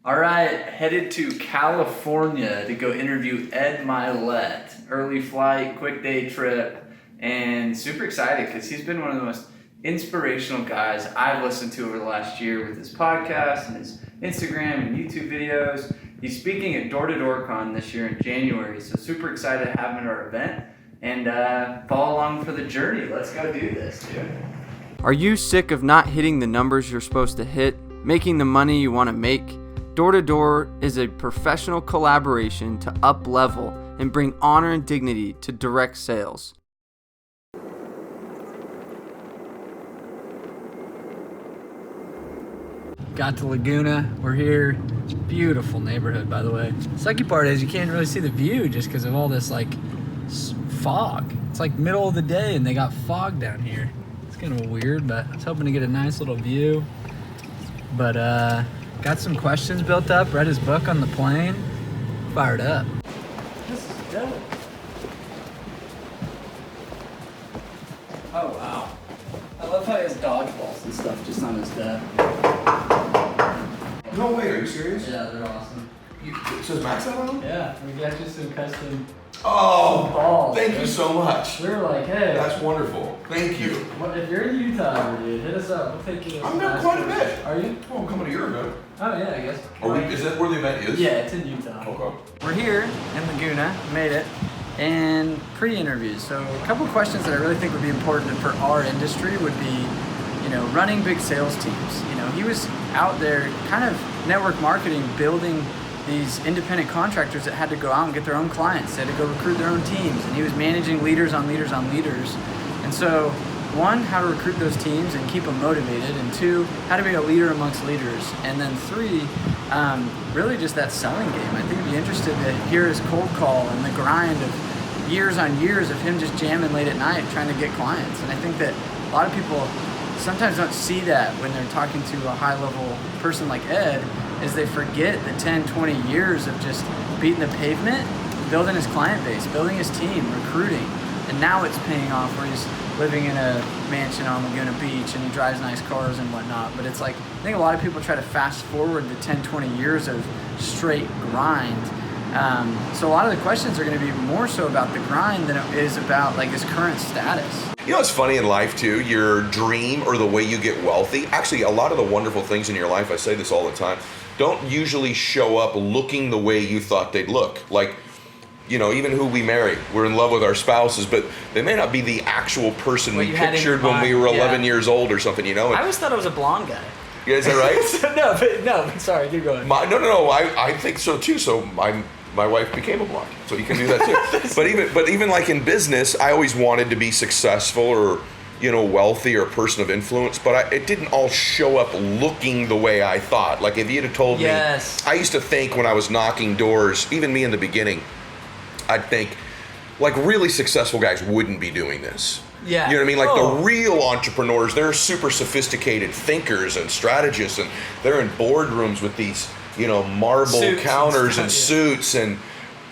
All right, headed to California to go interview Ed Mylett. Early flight, quick day trip, and super excited because he's been one of the most inspirational guys I've listened to over the last year with his podcast and his Instagram and YouTube videos. He's speaking at Door to Door Con this year in January, so super excited to have him at our event and follow along for the journey. Let's go do this, dude. Are you sick of not hitting the numbers you're supposed to hit, making the money you want to make? Door to Door is a professional collaboration to up-level and bring honor and dignity to direct sales. Got to Laguna. We're here. It's a beautiful neighborhood, by the way. The sucky part is you can't really see the view just because of all this fog. It's like middle of the day and they got fog down here. It's kind of weird, but I was hoping to get a nice little view. But got some questions built up. Read his book on the plane. Fired up. This is dope. Oh, wow. I love how he has dodgeballs and stuff just on his desk. No way, are you serious? Yeah, they're awesome. It says Max out on them? Yeah, we got you some custom Oh, balls. thank you so much. We were like, hey. That's wonderful. Thank you. If you're in Utah ever, dude, hit us up. We'll take you to I'm there quite a bit. Are you? Oh, I'm coming a year ago. Oh, yeah, I guess. Is that where the event is? Yeah, it's in Utah. Okay. We're here in Laguna. Made it. And pre-interviews. So a couple questions that I really think would be important for our industry would be, running big sales teams. He was out there kind of network marketing, building these independent contractors that had to go out and get their own clients. They had to go recruit their own teams. And he was managing leaders on leaders on leaders. And so, one, how to recruit those teams and keep them motivated. And two, how to be a leader amongst leaders. And then three, really just that selling game. I think I'd be interested to hear his cold call and the grind of years on years of him just jamming late at night trying to get clients. And I think that a lot of people sometimes don't see that when they're talking to a high-level person like Ed, is they forget the 10, 20 years of just beating the pavement, building his client base, building his team, recruiting. And now it's paying off where he's living in a mansion on Laguna Beach and he drives nice cars and whatnot. But it's like, I think a lot of people try to fast forward the 10, 20 years of straight grind. So a lot of the questions are going to be more so about the grind than it is about his current status. It's funny in life too, your dream or the way you get wealthy, actually a lot of the wonderful things in your life, I say this all the time, don't usually show up looking the way you thought they'd look. Even who we marry, we're in love with our spouses, but they may not be the actual person we pictured when we were 11 years old or something, I always thought I was a blonde guy. Yeah, is that right? No, sorry, keep going. No, I think so too. So my wife became a blonde, so you can do that too. but even like in business, I always wanted to be successful or wealthy or a person of influence, but it didn't all show up looking the way I thought. Like if you'd have told me, I used to think when I was knocking doors, even me in the beginning, I'd think really successful guys wouldn't be doing this. Yeah. You know what I mean? The real entrepreneurs, they're super sophisticated thinkers and strategists, and they're in boardrooms with these, marble suits counters and suits and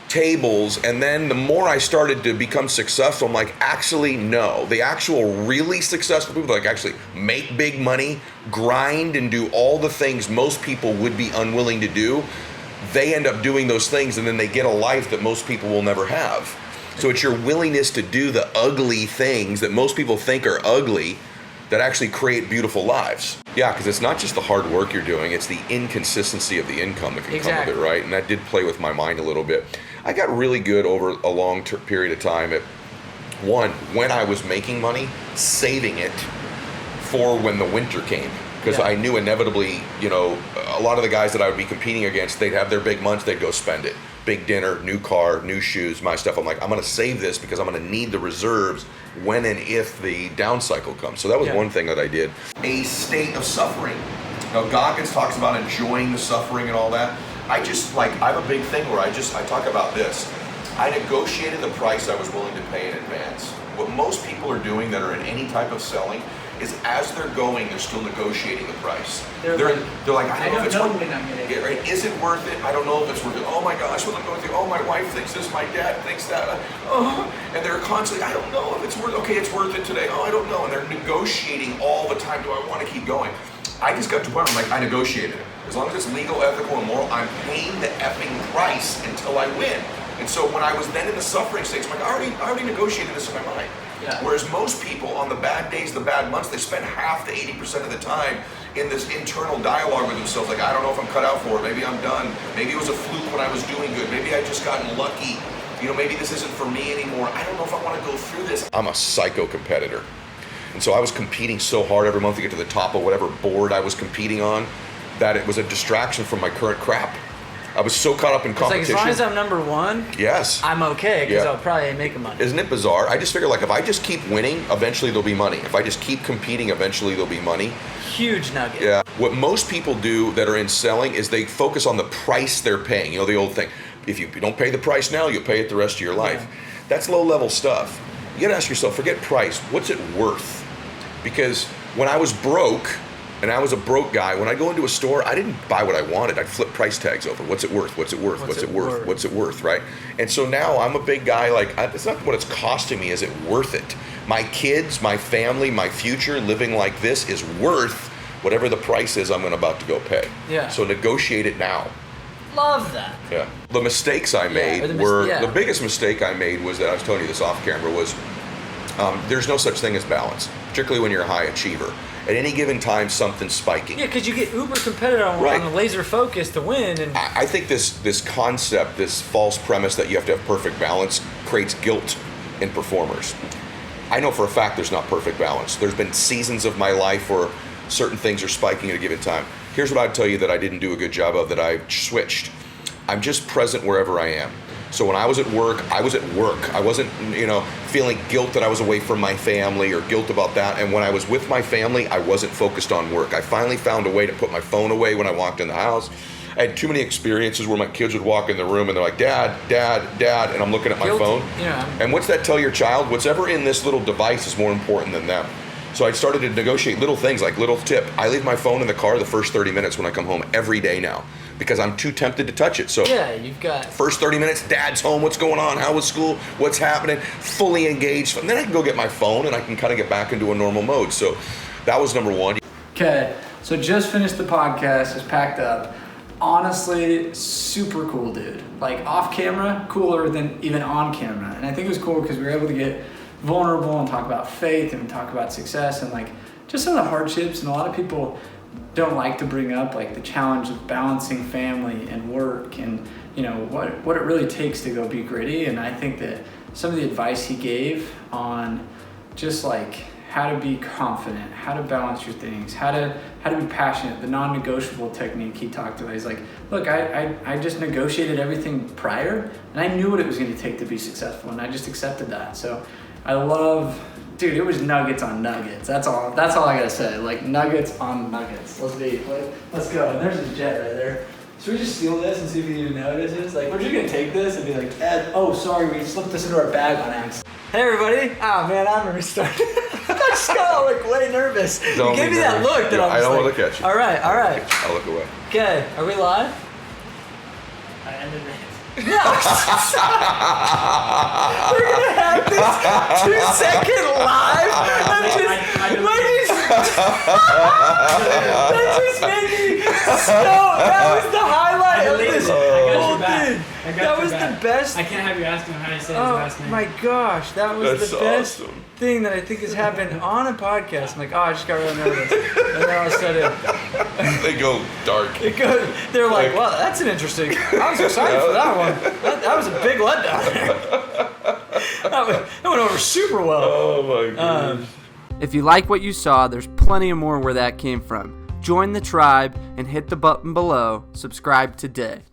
tables. And then the more I started to become successful, I'm like, actually, no. The actual really successful people that actually make big money, grind, and do all the things most people would be unwilling to do, they end up doing those things, and then they get a life that most people will never have. So it's your willingness to do the ugly things that most people think are ugly that actually create beautiful lives. Yeah, because it's not just the hard work you're doing, it's the inconsistency of the income that can come with it, right? And that did play with my mind a little bit. I got really good over a long period of time at, one, when I was making money, saving it for when the winter came. Because I knew inevitably, a lot of the guys that I would be competing against, they'd have their big months, they'd go spend it. Big dinner, new car, new shoes, my stuff. I'm like, I'm going to save this because I'm going to need the reserves when and if the down cycle comes. So that was one thing that I did. A state of suffering. Now, Goggins talks about enjoying the suffering and all that. I have a big thing where I talk about this. I negotiated the price I was willing to pay in advance. What most people are doing that are in any type of selling is as they're going, they're still negotiating the price. They're like, I don't know if it's worth it. Right? Is it worth it? I don't know if it's worth it. Oh my gosh, what I'm going through. Oh, my wife thinks this, my dad thinks that. And they're constantly, I don't know if it's worth it. Okay, it's worth it today. Oh, I don't know. And they're negotiating all the time. Do I want to keep going? I just got to a point where I'm like, I negotiated it. As long as it's legal, ethical, and moral, I'm paying the effing price until I win. And so when I was then in the suffering stage, I'm like, I already negotiated this in my mind. Yeah. Whereas most people on the bad days, the bad months, they spend half to 80% of the time in this internal dialogue with themselves. Like, I don't know if I'm cut out for it. Maybe I'm done. Maybe it was a fluke when I was doing good. Maybe I just gotten lucky. You know, maybe this isn't for me anymore. I don't know if I want to go through this. I'm a psycho competitor. And so I was competing so hard every month to get to the top of whatever board I was competing on that it was a distraction from my current crap. I was so caught up in competition. It's like, as long as I'm number one, yes, I'm okay, because Yeah. I'll probably make money. Isn't it bizarre? I just figure, like, if I just keep winning, eventually there'll be money. If I just keep competing, eventually there'll be money. Huge nugget. Yeah. What most people do that are in selling is they focus on the price they're paying. You know, the old thing, if you don't pay the price now, you'll pay it the rest of your life. Yeah. That's low-level stuff. You gotta ask yourself, forget price, what's it worth? Because when I was broke, and I was a broke guy, when I go into a store, I didn't buy what I wanted. I'd flip price tags over. What's it worth? What's it worth? What's it worth? What's it worth, right? And so now I'm a big guy, like, it's not what it's costing me, is it worth it? My kids, my family, my future, living like this is worth whatever the price is I'm about to go pay. Yeah. So negotiate it now. Love that. Yeah. The mistakes I made the biggest mistake I made was that I was telling you this off camera was there's no such thing as balance, particularly when you're a high achiever. At any given time, something's spiking. Yeah, because you get uber competitive on the laser focus to win. And I think this concept, this false premise that you have to have perfect balance creates guilt in performers. I know for a fact there's not perfect balance. There's been seasons of my life where certain things are spiking at a given time. Here's what I'd tell you that I didn't do a good job of, that I switched. I'm just present wherever I am. So when I was at work, I was at work. I wasn't, feeling guilt that I was away from my family or guilt about that. And when I was with my family, I wasn't focused on work. I finally found a way to put my phone away when I walked in the house. I had too many experiences where my kids would walk in the room and they're like, Dad, Dad, Dad, and I'm looking at my phone. Yeah. And what's that tell your child? Whatever in this little device is more important than them. So I started to negotiate little things, like little tip. I leave my phone in the car the first 30 minutes when I come home every day now, because I'm too tempted to touch it. So yeah, you've got first 30 minutes, Dad's home, what's going on, how was school, what's happening, fully engaged. And then I can go get my phone and I can kind of get back into a normal mode. So that was number one. Okay, so just finished the podcast, just packed up. Honestly, super cool dude. Like off camera, cooler than even on camera. And I think it was cool because we were able to get vulnerable and talk about faith and talk about success and like just some of the hardships. And a lot of people don't like to bring up like the challenge of balancing family and work and what it really takes to go be gritty. And I think that some of the advice he gave on just like how to be confident, how to balance your things, how to be passionate, the non-negotiable technique he talked about. He's like, look, I just negotiated everything prior and I knew what it was going to take to be successful and I just accepted that. So I love, dude, it was nuggets on nuggets. That's all I gotta say. Like nuggets on nuggets. Let's go. And there's a jet right there. Should we just steal this and see if he even notices? Like, we're just gonna take this and be like, Ed, oh, sorry, we slipped this into our bag on accident. Hey, everybody. Oh, man, I'm restarting. I just got like way nervous. Don't you gave me that look that I don't want to look at you. All right. I'll look away. Okay, are we live? I ended it. No! We're gonna have this 2-second live. That just made me so. That was the highlight of this whole thing. That was the best. I can't have you asking him how to say his last name. Oh my gosh, that was That's the best awesome. thing that I think has happened on a podcast. I'm like, oh, I just got really nervous, and then all of a sudden. They go dark. They're like, well, that's an interesting. I was excited for that one. That was a big letdown. That went over super well. Oh my goodness. If you like what you saw, there's plenty of more where that came from. Join the tribe and hit the button below. Subscribe today.